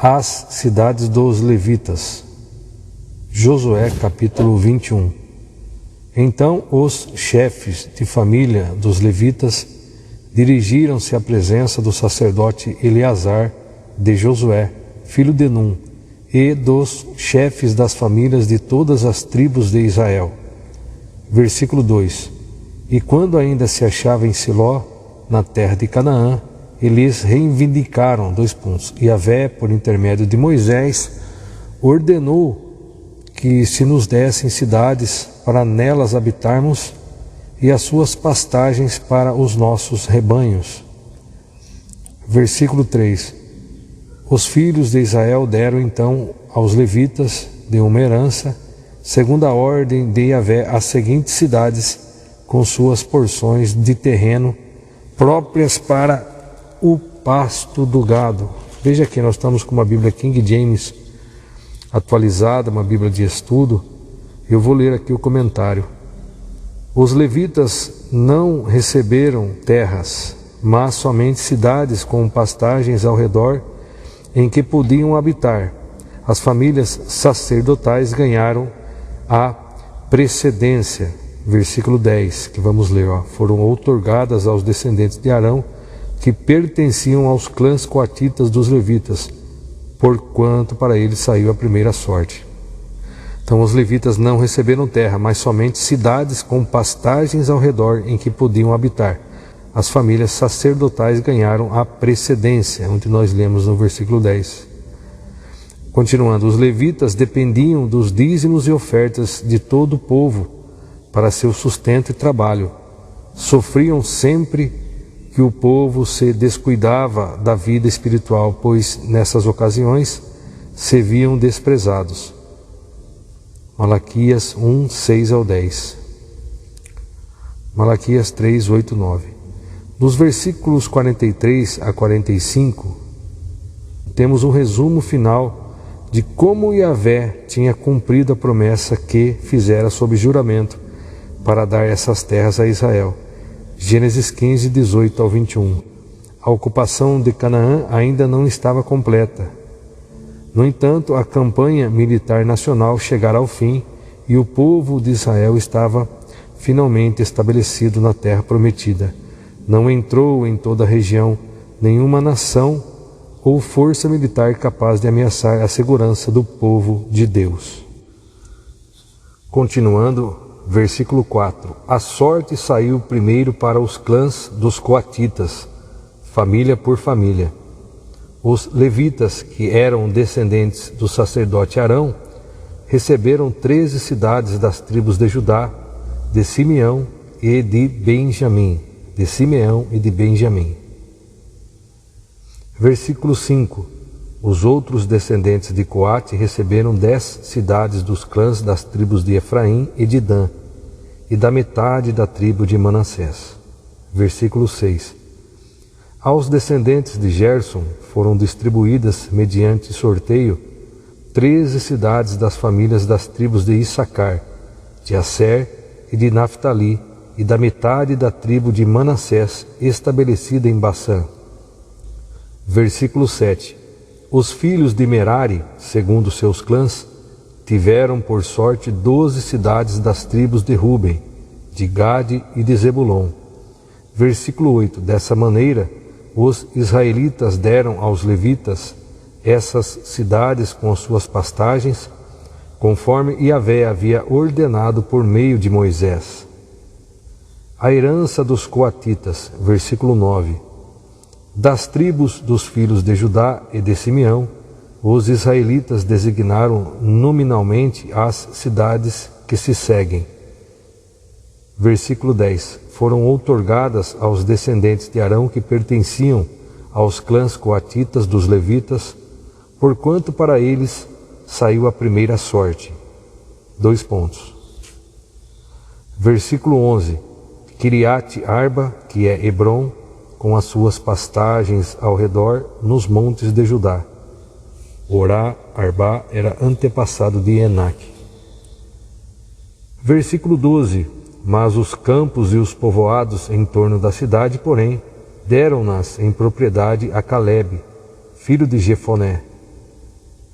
As cidades dos levitas. Josué capítulo 21. Então os chefes de família dos levitas dirigiram-se à presença do sacerdote Eleazar de Josué, filho de Num, e dos chefes das famílias de todas as tribos de Israel. Versículo 2. E quando ainda se achava em Siló, na terra de Canaã, eles reivindicaram, Yahvé, por intermédio de Moisés, ordenou que se nos dessem cidades para nelas habitarmos e as suas pastagens para os nossos rebanhos. Versículo 3. Os filhos de Israel deram então aos levitas de uma herança, segundo a ordem de Yahvé, as seguintes cidades com suas porções de terreno próprias para o pasto do gado. Veja aqui, nós estamos com uma Bíblia King James atualizada, uma Bíblia de estudo. Eu vou ler aqui o comentário. Os levitas não receberam terras, mas somente cidades com pastagens ao redor em que podiam habitar. As famílias sacerdotais ganharam a precedência. Versículo 10, que vamos ler. Foram outorgadas aos descendentes de Arão, que pertenciam aos clãs coatitas dos levitas, porquanto para eles saiu a primeira sorte. Então os levitas não receberam terra, mas somente cidades com pastagens ao redor em que podiam habitar. As famílias sacerdotais ganharam a precedência, onde nós lemos no versículo 10. Continuando, os levitas dependiam dos dízimos e ofertas de todo o povo para seu sustento e trabalho. Sofriam sempre que o povo se descuidava da vida espiritual, pois nessas ocasiões se viam desprezados. Malaquias 1, 6 ao 10. Malaquias 3, 8, 9. Nos versículos 43 a 45, temos um resumo final de como Yahvé tinha cumprido a promessa que fizera sob juramento para dar essas terras a Israel. Gênesis 15, 18 ao 21. A ocupação de Canaã ainda não estava completa. No entanto, a campanha militar nacional chegara ao fim e o povo de Israel estava finalmente estabelecido na terra prometida. Não entrou em toda a região nenhuma nação ou força militar capaz de ameaçar a segurança do povo de Deus. Continuando, versículo 4. A sorte saiu primeiro para os clãs dos coatitas, família por família. Os levitas, que eram descendentes do sacerdote Arão, receberam 13 cidades das tribos de Judá, de Simeão e de Benjamim. Versículo 5. Os outros descendentes de Coate receberam 10 cidades dos clãs das tribos de Efraim e de Dan, e da metade da tribo de Manassés. Versículo 6. Aos descendentes de Gerson foram distribuídas, mediante sorteio, 13 cidades das famílias das tribos de Issacar, de Asser e de Naftali, e da metade da tribo de Manassés, estabelecida em Bassã. Versículo 7. Os filhos de Merari, segundo seus clãs, tiveram por sorte 12 cidades das tribos de Ruben, de Gade e de Zebulon. Versículo 8. Dessa maneira, os israelitas deram aos levitas essas cidades com as suas pastagens, conforme Yahvé havia ordenado por meio de Moisés. A herança dos coatitas, versículo 9. Das tribos dos filhos de Judá e de Simeão, os israelitas designaram nominalmente as cidades que se seguem. Versículo 10. Foram outorgadas aos descendentes de Arão que pertenciam aos clãs coatitas dos levitas, porquanto para eles saiu a primeira sorte. Versículo 11. Kiriat Arba, que é Hebron, com as suas pastagens ao redor, nos montes de Judá. Orá, Arba, era antepassado de Enaque. Versículo 12. Mas os campos e os povoados em torno da cidade, porém, deram-nas em propriedade a Calebe, filho de Jefoné.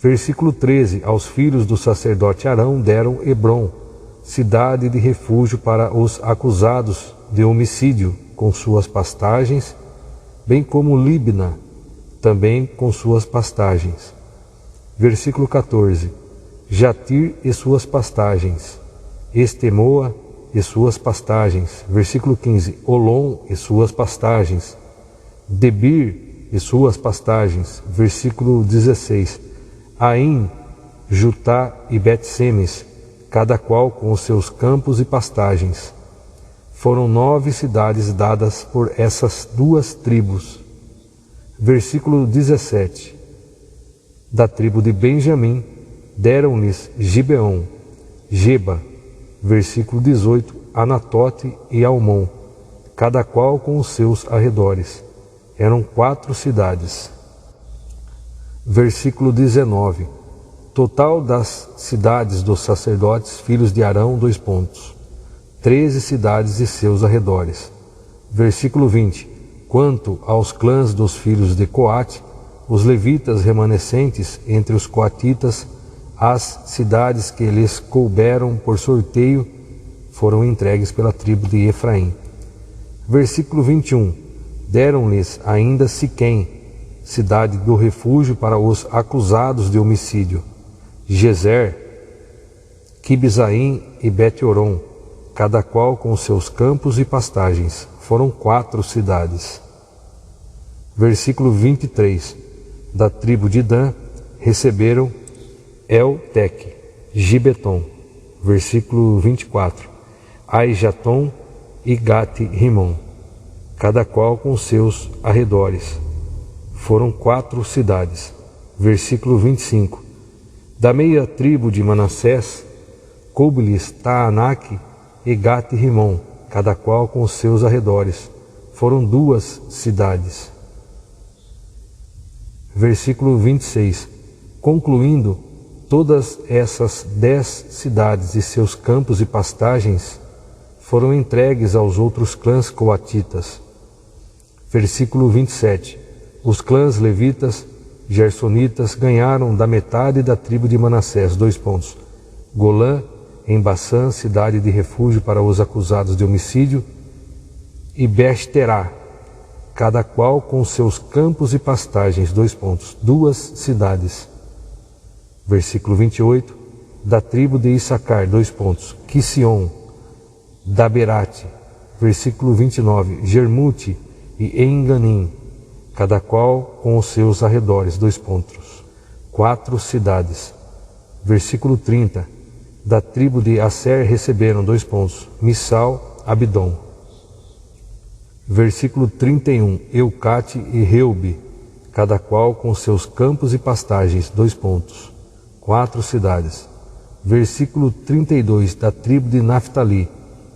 Versículo 13. Aos filhos do sacerdote Arão deram Hebrom, cidade de refúgio para os acusados de homicídio, com suas pastagens, bem como Libna, também com suas pastagens. Versículo 14. Jatir e suas pastagens, Estemoa e suas pastagens. Versículo 15. Olom e suas pastagens, Debir e suas pastagens. Versículo 16. Aim, Jutá e Bet-Semes, cada qual com os seus campos e pastagens. Foram 9 cidades dadas por essas duas tribos. Versículo 17. Da tribo de Benjamim deram-lhes Gibeon, Geba. Versículo 18. Anatote e Almon, cada qual com os seus arredores. Eram 4 cidades. Versículo 19. Total das cidades dos sacerdotes, filhos de Arão, 13 cidades e seus arredores. Versículo 20. Quanto aos clãs dos filhos de Coate, os levitas remanescentes entre os coatitas, as cidades que lhes couberam por sorteio foram entregues pela tribo de Efraim. Versículo 21. Deram-lhes ainda Siquém, cidade do refúgio para os acusados de homicídio, Gezer, Quibzaim e Bet-Oron, cada qual com seus campos e pastagens. Foram 4 cidades. Versículo 23. Da tribo de Dan receberam El-Teque, Gibeton. Versículo 24. Aijaton e Gate-Rimon, cada qual com seus arredores. Foram 4 cidades. Versículo 25. Da meia tribo de Manassés, coube-lhes Taanaque e Gate-Rimon, cada qual com os seus arredores. Foram 2 cidades. Versículo 26. Concluindo, todas essas 10 cidades e seus campos e pastagens foram entregues aos outros clãs coatitas. Versículo 27. Os clãs levitas, gersonitas, ganharam da metade da tribo de Manassés, Golã, em Bassã, cidade de refúgio para os acusados de homicídio, e Beshterá, cada qual com seus campos e pastagens, 2 cidades. Versículo 28. Da tribo de Issacar, Quision, Daberate. Versículo 29. Jermute e Enganim, cada qual com os seus arredores, 4 cidades. Versículo 30. Da tribo de Asser receberam, Missal, Abdom. Versículo 31. Eucate e Reube, cada qual com seus campos e pastagens, 4 cidades. Versículo 32. Da tribo de Naftali,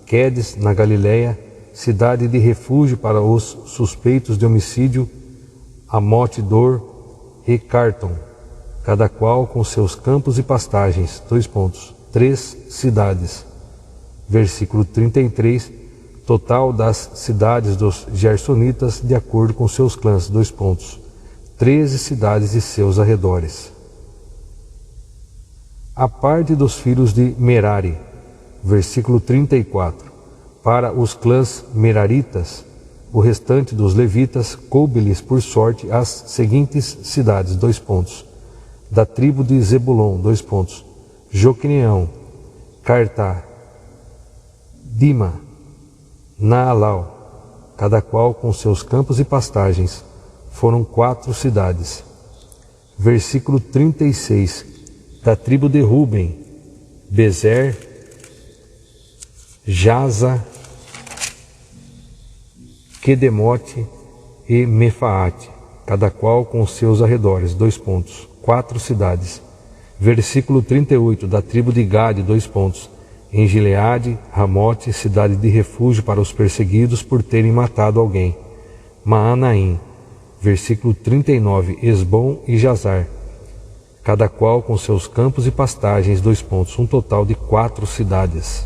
Quedes, na Galileia, cidade de refúgio para os suspeitos de homicídio, Amote-Dor e Carton, cada qual com seus campos e pastagens, 3 cidades. Versículo 33. Total das cidades dos gersonitas, de acordo com seus clãs, 13 cidades e seus arredores. A parte dos filhos de Merari, versículo 34. Para os clãs meraritas, o restante dos levitas, coube-lhes por sorte as seguintes cidades, Da tribo de Zebulon, Joqueneão, Cartá, Dima, Naalau, cada qual com seus campos e pastagens. Foram 4 cidades. Versículo 36. Da tribo de Ruben, Bezer, Jaza, Quedemote e Mefaate, cada qual com seus arredores, 4 cidades. Versículo 38. Da tribo de Gade, em Gileade, Ramote, cidade de refúgio para os perseguidos por terem matado alguém. Maanaim. Versículo 39. Esbom e Jazar, cada qual com seus campos e pastagens, um total de 4 cidades.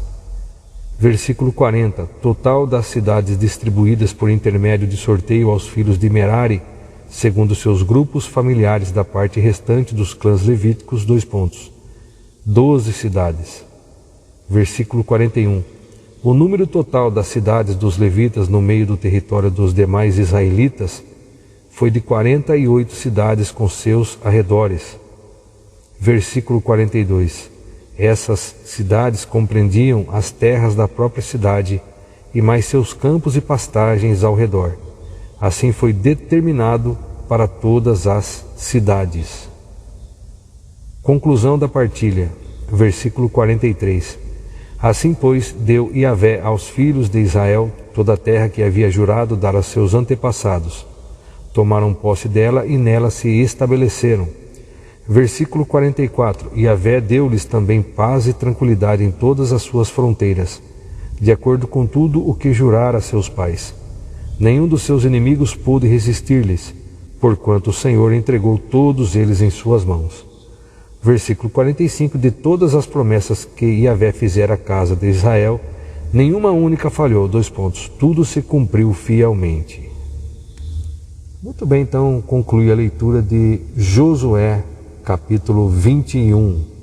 Versículo 40. Total das cidades distribuídas por intermédio de sorteio aos filhos de Merari, segundo seus grupos familiares da parte restante dos clãs levíticos, 12 cidades. Versículo 41. O número total das cidades dos levitas no meio do território dos demais israelitas foi de 48 cidades com seus arredores. Versículo 42. Essas cidades compreendiam as terras da própria cidade e mais seus campos e pastagens ao redor. Assim foi determinado para todas as cidades. Conclusão da partilha. Versículo 43. Assim, pois, deu Yahvé aos filhos de Israel toda a terra que havia jurado dar a seus antepassados. Tomaram posse dela e nela se estabeleceram. Versículo 44. Yahvé deu-lhes também paz e tranquilidade em todas as suas fronteiras, de acordo com tudo o que jurara a seus pais. Nenhum dos seus inimigos pôde resistir-lhes, porquanto o Senhor entregou todos eles em suas mãos. Versículo 45. De todas as promessas que Yahvé fizera à casa de Israel, nenhuma única falhou. Tudo se cumpriu fielmente. Muito bem, então conclui a leitura de Josué, capítulo 21.